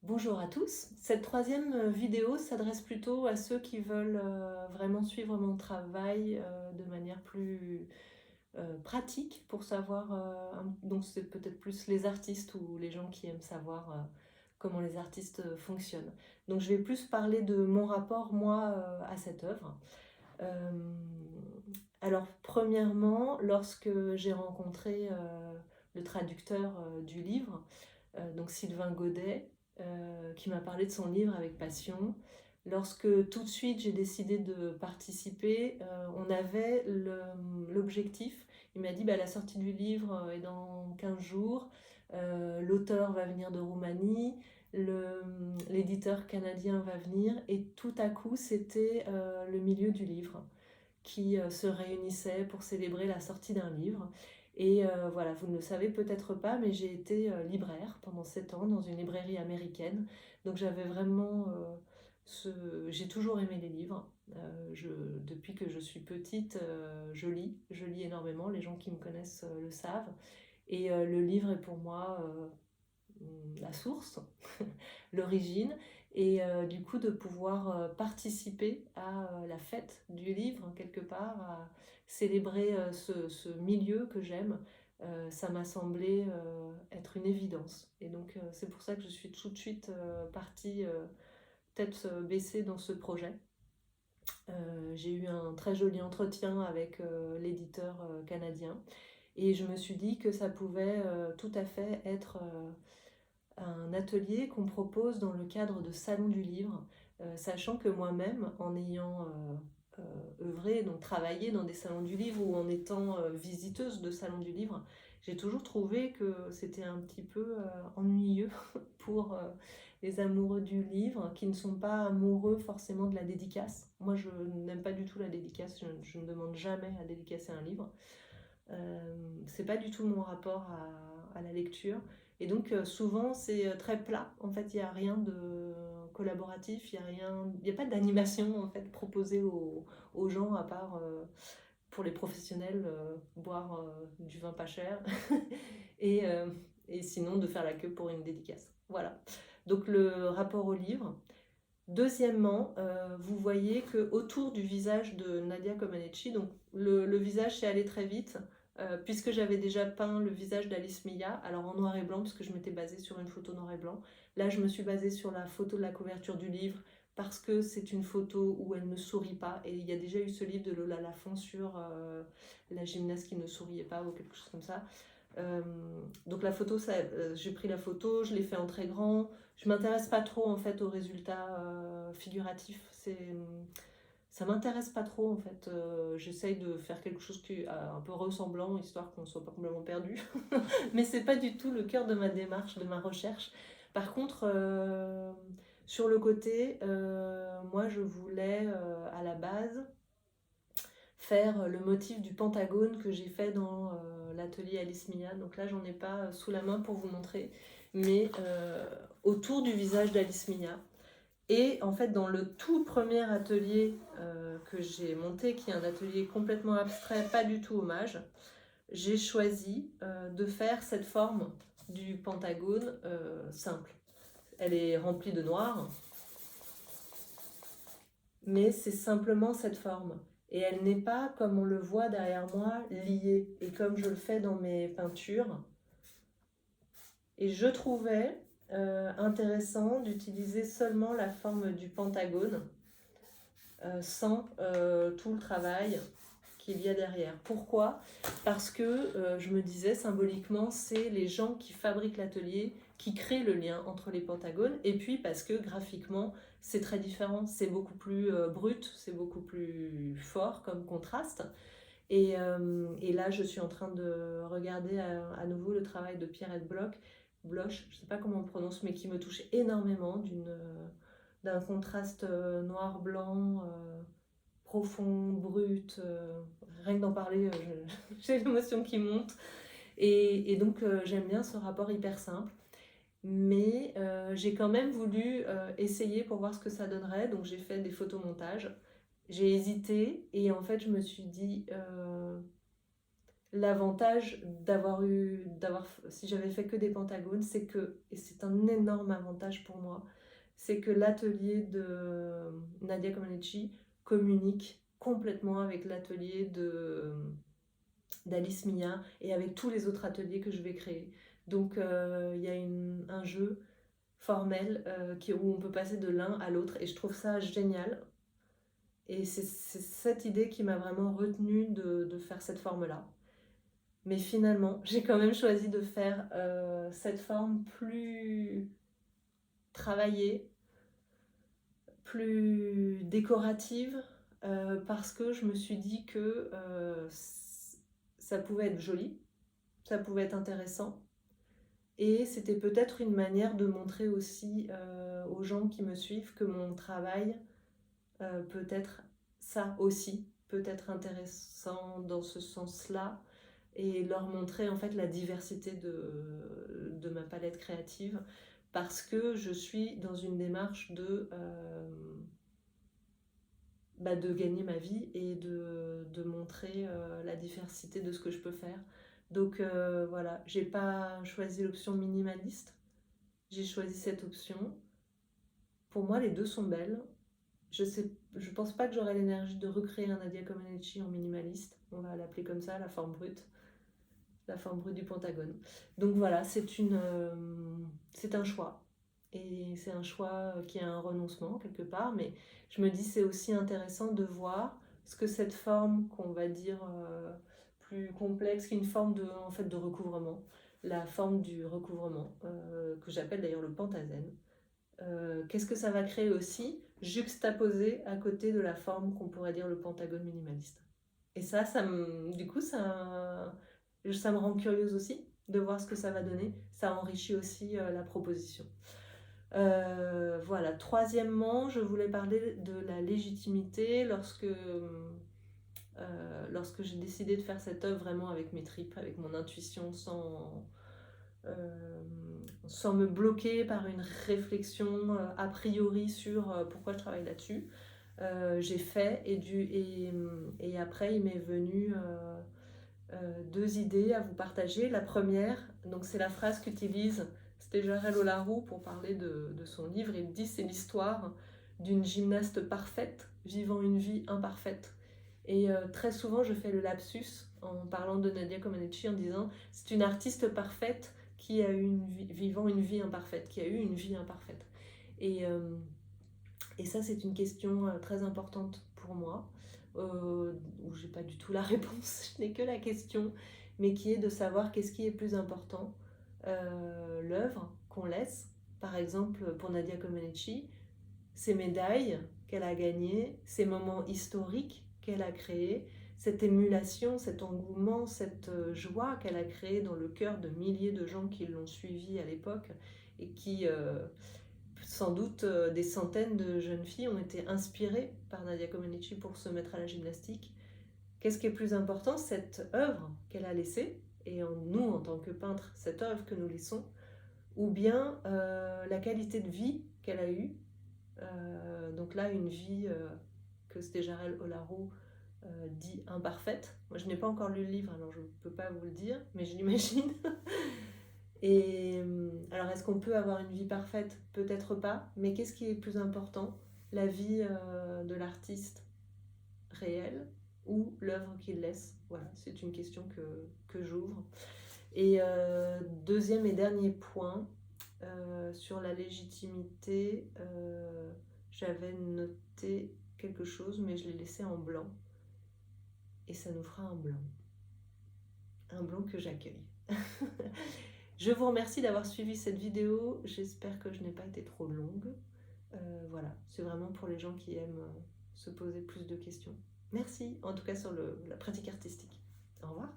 Bonjour à tous. Cette troisième vidéo s'adresse plutôt à ceux qui veulent vraiment suivre mon travail de manière plus pratique pour savoir, donc c'est peut-être plus les artistes ou les gens qui aiment savoir comment les artistes fonctionnent. Donc je vais plus parler de mon rapport moi à cette œuvre. Euh, alors premièrement, lorsque j'ai rencontré le traducteur du livre, donc Sylvain Godet, qui m'a parlé de son livre avec passion. Lorsque tout de suite j'ai décidé de participer, on avait l'objectif. Il m'a dit bah, la sortie du livre est dans 15 jours, l'auteur va venir de Roumanie, l'éditeur canadien va venir, et tout à coup c'était le milieu du livre qui se réunissaient pour célébrer la sortie d'un livre. Et voilà, vous ne le savez peut-être pas, mais j'ai été libraire pendant 7 ans dans une librairie américaine. Donc j'avais vraiment j'ai toujours aimé les livres. Depuis que je suis petite, je lis énormément. Les gens qui me connaissent le savent. Et le livre est pour moi la source, l'origine, et du coup de pouvoir participer à la fête du livre quelque part, à célébrer ce milieu que j'aime, ça m'a semblé être une évidence. Et donc c'est pour ça que je suis tout de suite partie tête baissée dans ce projet. J'ai eu un très joli entretien avec l'éditeur canadien et je me suis dit que ça pouvait tout à fait être un atelier qu'on propose dans le cadre de Salon du Livre, sachant que moi-même, en ayant œuvré, donc travaillé dans des salons du livre ou en étant visiteuse de salons du livre, j'ai toujours trouvé que c'était un petit peu ennuyeux pour les amoureux du livre qui ne sont pas amoureux forcément de la dédicace. Moi, je n'aime pas du tout la dédicace, je ne demande jamais à dédicacer un livre. C'est pas du tout mon rapport à la lecture. Et donc souvent c'est très plat. En fait, il n'y a rien de collaboratif, il n'y a pas d'animation en fait proposée aux gens à part pour les professionnels boire du vin pas cher et, et sinon de faire la queue pour une dédicace. Voilà. Donc le rapport au livre. Deuxièmement, vous voyez que autour du visage de Nadia Comaneci, donc le visage s'est allé très vite, puisque j'avais déjà peint le visage d'Alice Mia, alors en noir et blanc, puisque je m'étais basée sur une photo noir et blanc. Là, je me suis basée sur la photo de la couverture du livre, parce que c'est une photo où elle ne sourit pas, et il y a déjà eu ce livre de Lola Lafont sur la gymnaste qui ne souriait pas, ou quelque chose comme ça. Euh, donc la photo, j'ai pris la photo, je l'ai fait en très grand. Je m'intéresse pas trop en fait aux résultats figuratifs. Ça m'intéresse pas trop en fait. J'essaye de faire quelque chose qui est un peu ressemblant, histoire qu'on ne soit pas complètement perdu. Mais c'est pas du tout le cœur de ma démarche, de ma recherche. Par contre, sur le côté, moi je voulais à la base faire le motif du pentagone que j'ai fait dans l'atelier Alice Mia. Donc là, j'en ai pas sous la main pour vous montrer, mais autour du visage d'Alice Mia. Et en fait, dans le tout premier atelier que j'ai monté, qui est un atelier complètement abstrait, pas du tout hommage, j'ai choisi de faire cette forme du pentagone simple. Elle est remplie de noir, mais c'est simplement cette forme. Et elle n'est pas, comme on le voit derrière moi, liée. Et comme je le fais dans mes peintures. Et je trouvais intéressant d'utiliser seulement la forme du pentagone sans tout le travail qu'il y a derrière. Pourquoi ? Parce que je me disais symboliquement, c'est les gens qui fabriquent l'atelier qui créent le lien entre les pentagones, et puis parce que graphiquement c'est très différent, c'est beaucoup plus brut, c'est beaucoup plus fort comme contraste. Et là je suis en train de regarder à nouveau le travail de Pierrette Bloch, je ne sais pas comment on prononce, mais qui me touche énormément, d'un contraste noir-blanc profond, brut, rien que d'en parler, j'ai l'émotion qui monte. Et donc j'aime bien ce rapport hyper simple. Mais j'ai quand même voulu essayer pour voir ce que ça donnerait. Donc j'ai fait des photomontages. J'ai hésité et en fait je me suis dit L'avantage si j'avais fait que des pentagones, c'est que, et c'est un énorme avantage pour moi, c'est que l'atelier de Nadia Comaneci communique complètement avec l'atelier d'Alice Mia et avec tous les autres ateliers que je vais créer. Donc il y a un jeu formel où on peut passer de l'un à l'autre et je trouve ça génial. Et c'est cette idée qui m'a vraiment retenue de faire cette forme-là. Mais finalement, j'ai quand même choisi de faire cette forme plus travaillée, plus décorative, parce que je me suis dit que ça pouvait être joli, ça pouvait être intéressant. Et c'était peut-être une manière de montrer aussi aux gens qui me suivent que mon travail peut être ça aussi, peut être intéressant dans ce sens-là, et leur montrer en fait la diversité de ma palette créative, parce que je suis dans une démarche de gagner ma vie et de montrer la diversité de ce que je peux faire. Donc voilà, j'ai pas choisi l'option minimaliste, j'ai choisi cette option. Pour moi, les deux sont belles. Je pense pas que j'aurai l'énergie de recréer un Nadia Comaneci en minimaliste. On va l'appeler comme ça, la forme brute du pentagone. Donc voilà, c'est un choix. Et c'est un choix qui a un renoncement quelque part, mais je me dis c'est aussi intéressant de voir ce que cette forme qu'on va dire plus complexe, qui est une forme en fait, de recouvrement, la forme du recouvrement, que j'appelle d'ailleurs le pentazène. Qu'est-ce que ça va créer aussi, juxtaposé à côté de la forme qu'on pourrait dire le pentagone minimaliste. Et du coup, ça me rend curieuse aussi de voir ce que ça va donner. Ça enrichit aussi la proposition. Voilà. Troisièmement, je voulais parler de la légitimité lorsque j'ai décidé de faire cette œuvre vraiment avec mes tripes, avec mon intuition, euh, sans me bloquer par une réflexion a priori sur pourquoi je travaille là-dessus. J'ai fait et après il m'est venu deux idées à vous partager. La première, donc c'est la phrase qu'utilise Stéjarel Olarou pour parler de son livre. Il dit c'est l'histoire d'une gymnaste parfaite vivant une vie imparfaite. Et très souvent je fais le lapsus en parlant de Nadia Comaneci en disant c'est une artiste parfaite qui a vivant une vie imparfaite, qui a eu une vie imparfaite. Et, euh, et ça, c'est une question très importante pour moi, où j'ai pas du tout la réponse, je n'ai que la question, mais qui est de savoir qu'est-ce qui est plus important. L'œuvre qu'on laisse, par exemple pour Nadia Comaneci, ces médailles qu'elle a gagnées, ces moments historiques qu'elle a créés, cette émulation, cet engouement, cette joie qu'elle a créée dans le cœur de milliers de gens qui l'ont suivie à l'époque et qui, sans doute, des centaines de jeunes filles ont été inspirées par Nadia Comaneci pour se mettre à la gymnastique. Qu'est-ce qui est plus important, cette œuvre qu'elle a laissée, et nous, en tant que peintres, cette œuvre que nous laissons, ou bien la qualité de vie qu'elle a eue. Donc là, une vie que Stéjarel Olarou dit imparfaite. Moi, je n'ai pas encore lu le livre, alors je ne peux pas vous le dire, mais je l'imagine. Et alors, est-ce qu'on peut avoir une vie parfaite? Peut-être pas, mais qu'est-ce qui est plus important? La vie de l'artiste réel ou l'œuvre qu'il laisse? Voilà, c'est une question que j'ouvre. Et deuxième et dernier point, sur la légitimité, j'avais noté quelque chose, mais je l'ai laissé en blanc. Et ça nous fera un blanc. Un blanc que j'accueille. Je vous remercie d'avoir suivi cette vidéo. J'espère que je n'ai pas été trop longue. Voilà, c'est vraiment pour les gens qui aiment se poser plus de questions. Merci, en tout cas sur la pratique artistique. Au revoir.